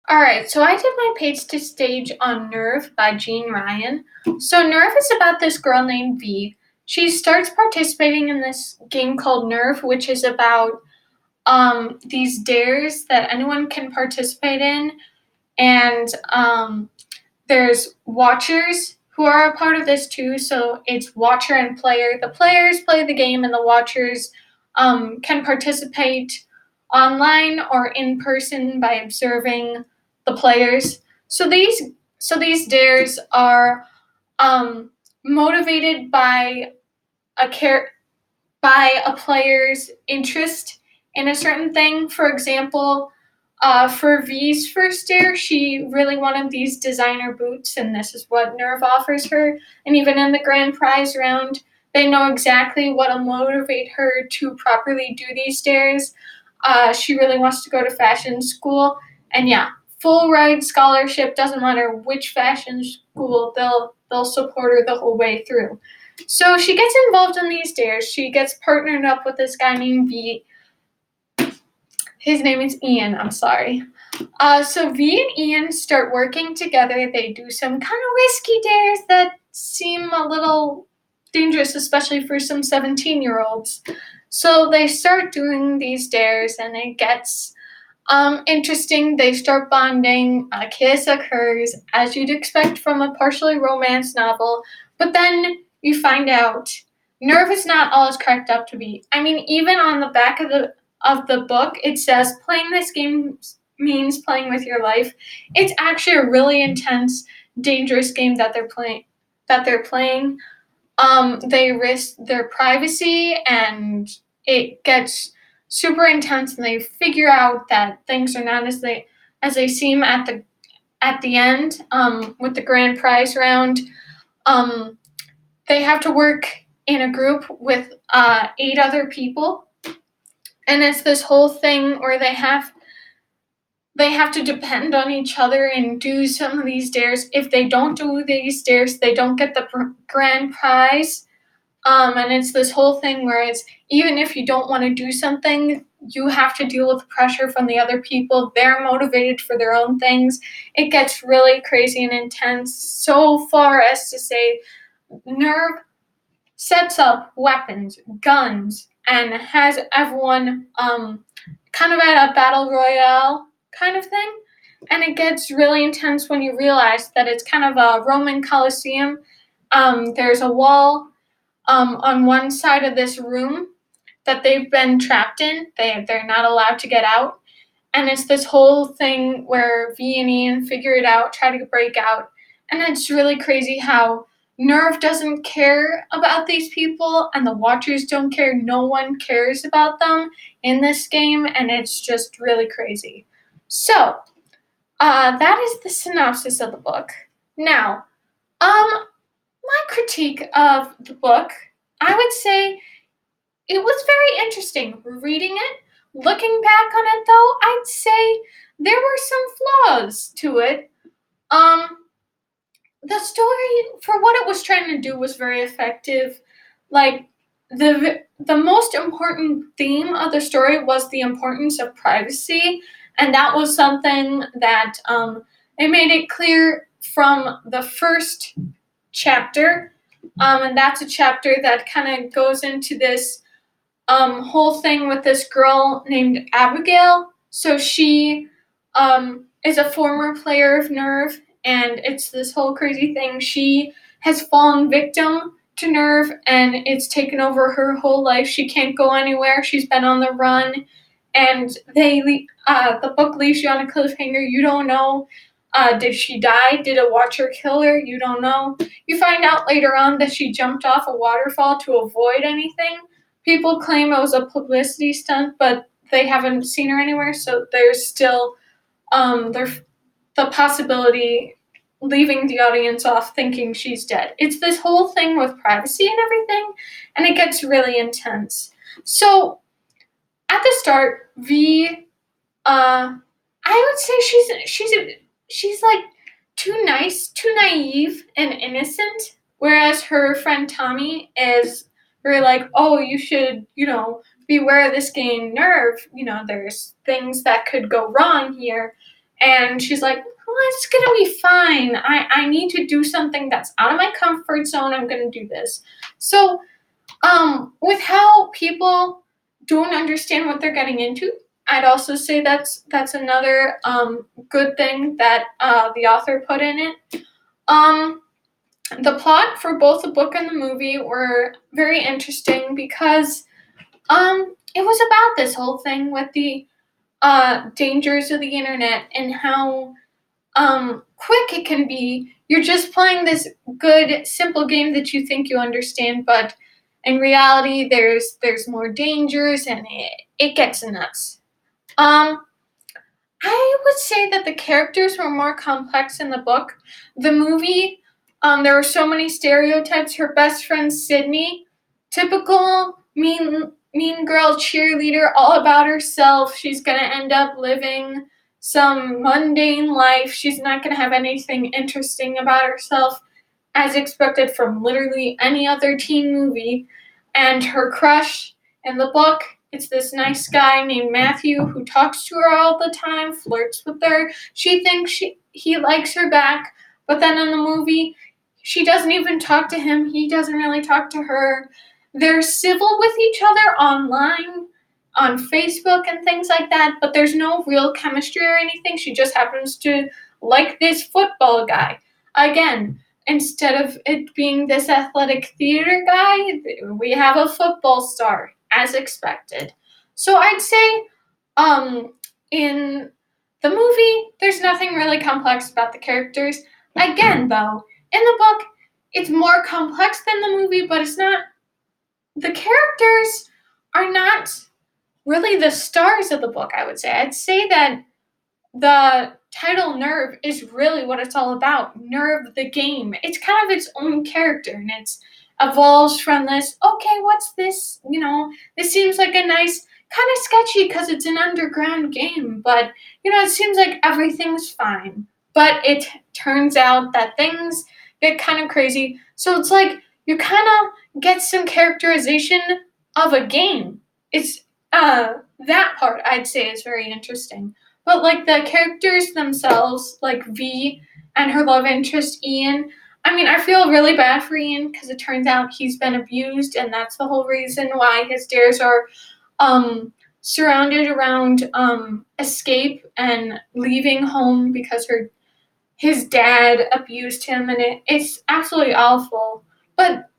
All right, so I did my page to stage on Nerve by Jean Ryan. So Nerve is about this girl named V. She starts participating in this game called Nerve, which is about these dares that anyone can participate in, and there's watchers who are a part of this too. So it's watcher and player. The players play the game, and the watchers can participate online or in person by observing the players. So these dares are motivated by a player's interest in a certain thing. For example, for V's first dare, she really wanted these designer boots, and this is what Nerve offers her. And even in the grand prize round, they know exactly what will motivate her to properly do these dares. She really wants to go to fashion school, and yeah, full ride scholarship. Doesn't matter which fashion school, they'll support her the whole way through. So she gets involved in these dares. She gets partnered up with this guy named V. His name is Ian, I'm sorry. So V and Ian start working together. They do some kind of risky dares that seem a little dangerous, especially for some 17-year-olds. So they start doing these dares, and it gets interesting. They start bonding. A kiss occurs, as you'd expect from a partially romance novel. But then you find out Nerve is not all it's cracked up to be. I mean, even on the back of the book, it says playing this game means playing with your life. It's actually a really intense, dangerous game that they're playing. They risk their privacy, and it gets super intense, and they figure out that things are not as they seem at the end. With the grand prize round, um, they have to work in a group with 8 other people, and it's this whole thing where they have to depend on each other and do some of these dares. If they don't do these dares, they don't get the grand prize. And it's this whole thing where it's, even if you don't want to do something, you have to deal with pressure from the other people. They're motivated for their own things. It gets really crazy and intense, so far as to say Nerve sets up weapons, guns, and has everyone kind of at a battle royale kind of thing. And it gets really intense when you realize that it's kind of a Roman Colosseum. There's a wall on one side of this room that they've been trapped in. They're not allowed to get out. And it's this whole thing where V and Ian figure it out, try to break out. And it's really crazy how Nerve doesn't care about these people, and the Watchers don't care. No one cares about them in this game, and it's just really crazy. So, that is the synopsis of the book. Now, my critique of the book, I would say it was very interesting reading it. Looking back on it, though, I'd say there were some flaws to it. Um, the story, for what it was trying to do, was very effective. Like, the most important theme of the story was the importance of privacy, and that was something that it made it clear from the first chapter. And that's a chapter that kind of goes into this whole thing with this girl named Abigail. So she is a former player of Nerve, and it's this whole crazy thing. She has fallen victim to Nerve, and it's taken over her whole life. She can't go anywhere. She's been on the run, and the book leaves you on a cliffhanger. You don't know. Did she die? Did a watcher kill her? You don't know. You find out later on that she jumped off a waterfall to avoid anything. People claim it was a publicity stunt, but they haven't seen her anywhere, so there's still there's the possibility leaving the audience off thinking she's dead. It's this whole thing with privacy and everything, and it gets really intense. So at the start, V, I would say she's like too nice, too naive and innocent, whereas her friend Tommy is very like, oh, you should, beware of this game Nerve. There's things that could go wrong here. and she's like, well, it's gonna be fine. I need to do something that's out of my comfort zone. I'm gonna do this. So, with how people don't understand what they're getting into, I'd also say that's another good thing that the author put in it. Um, the plot for both the book and the movie were very interesting because it was about this whole thing with the dangers of the internet and how quick it can be. You're just playing this good, simple game that you think you understand, but in reality, there's more dangers, and it gets nuts. Um, I would say that the characters were more complex in the book. The movie, there were so many stereotypes. Her best friend Sydney, typical mean girl cheerleader, all about herself. She's gonna end up living some mundane life. She's not gonna have anything interesting about herself, as expected from literally any other teen movie. And her crush in the book, it's this nice guy named Matthew who talks to her all the time, flirts with her. She thinks he likes her back, but then in the movie, she doesn't even talk to him. He doesn't really talk to her. They're civil with each other online, on Facebook and things like that, but there's no real chemistry or anything. She just happens to like this football guy. Again, instead of it being this athletic theater guy, we have a football star, as expected. So I'd say, in the movie, there's nothing really complex about the characters. Again, though, in the book, it's more complex than the movie, but it's not. The characters are not really the stars of the book, I would say. I'd say that the title Nerve is really what it's all about. Nerve the game. It's kind of its own character, and it's evolves from this, okay, what's this? This seems like a nice, kind of sketchy because it's an underground game, but, it seems like everything's fine. But it turns out that things get kind of crazy. So it's like you kind of get some characterization of a game. It's, that part I'd say is very interesting. But like the characters themselves, like V and her love interest Ian, I mean, I feel really bad for Ian because it turns out he's been abused, and that's the whole reason why his dares are surrounded around escape and leaving home because his dad abused him, and it's absolutely awful. But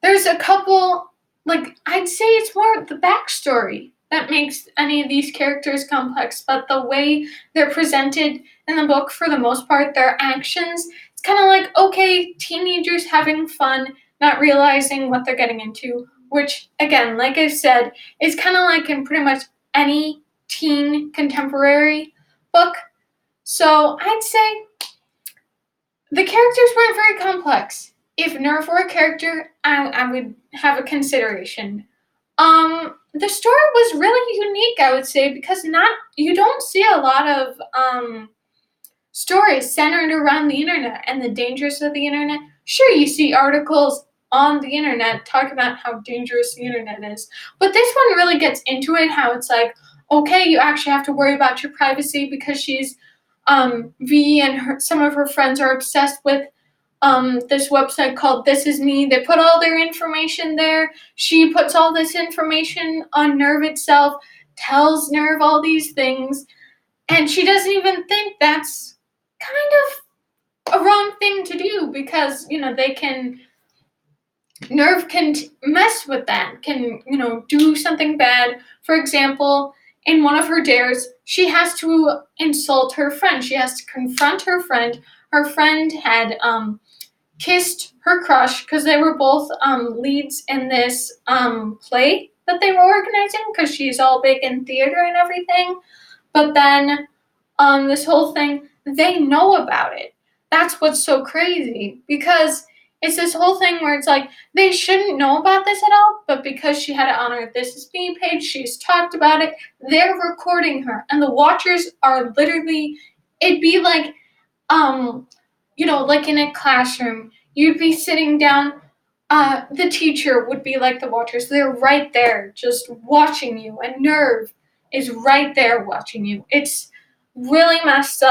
there's a couple, like, I'd say it's more the backstory that makes any of these characters complex, but the way they're presented in the book, for the most part, their actions, it's kind of like, okay, teenagers having fun, not realizing what they're getting into, which, again, like I said, is kind of like in pretty much any teen contemporary book. So I'd say the characters weren't very complex. If Nerve were a character, I would have a consideration. The story was really unique, I would say, because not you don't see a lot of stories centered around the internet and the dangers of the internet. Sure, you see articles on the internet talking about how dangerous the internet is, but this one really gets into it. How it's like, okay, you actually have to worry about your privacy because she's V and some of her friends are obsessed with this website called This Is Me. They put all their information there. She puts all this information on Nerve itself, tells Nerve all these things, and she doesn't even think that's kind of a wrong thing to do because, they can, Nerve can mess with that, can, do something bad. For example, in one of her dares, she has to insult her friend. She has to confront her friend. Her friend had kissed her crush because they were both leads in this play that they were organizing because she's all big in theater and everything. But then this whole thing, they know about it. That's what's so crazy because it's this whole thing where it's like they shouldn't know about this at all, but because she had it on her This Is Me page, she's talked about it. They're recording her, and the watchers are literally. It'd be like like in a classroom, you'd be sitting down, the teacher would be like the watchers. They're right there, just watching you, and Nerve is right there watching you. It's really messed